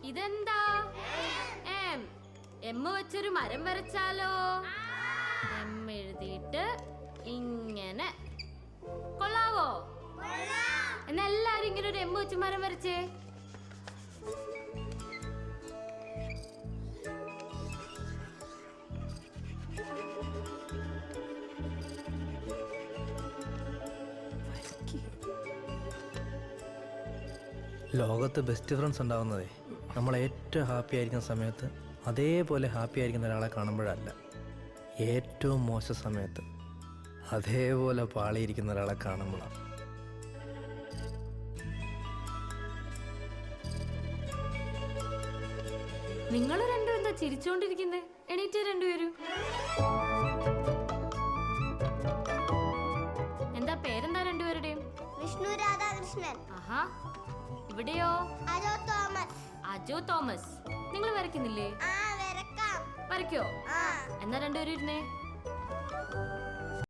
ഇതെന്താ? M. M വെച്ചൊരു മരം വരച്ചാലോ? എം എഴുതിയിട്ട് ഇങ്ങനെ. കൊള്ളാവോ? എന്നാ എല്ലാരും ഇങ്ങനെ ഒരു എം വെച്ച് മരം വരച്ചേ. ലോകത്ത് ബെസ്റ്റ് ഫ്രണ്ട്സ് ഉണ്ടാവുന്നതേ നമ്മൾ ഏറ്റവും ഹാപ്പി ആയിരിക്കുന്ന സമയത്ത് അതേപോലെ ഹാപ്പി ആയിരിക്കുന്ന ഒരാളെ കാണുമ്പോഴല്ല, ഏറ്റവും മോശം സമയത്ത് അതേപോലെ പാളിയിരിക്കുന്ന ഒരാളെ കാണുമ്പോഴാണ്. നിങ്ങൾ രണ്ടും എന്താ ചിരിച്ചോണ്ടിരിക്കുന്നേ? എണീറ്റ് രണ്ടുപേരും. എന്താ പേരെന്താ രണ്ടുപേരുടെയും? വിഷ്ണു രാധാകൃഷ്ണൻ. ആഹാ. ഇവിടെയോ? അജോ തോമസ്. അജോ തോമസ്. നിങ്ങൾ വരയ്ക്കുന്നില്ലേ? വരക്കാം. വരയ്ക്കോ? എന്നാ രണ്ടുപേരും ഇരുന്നേ.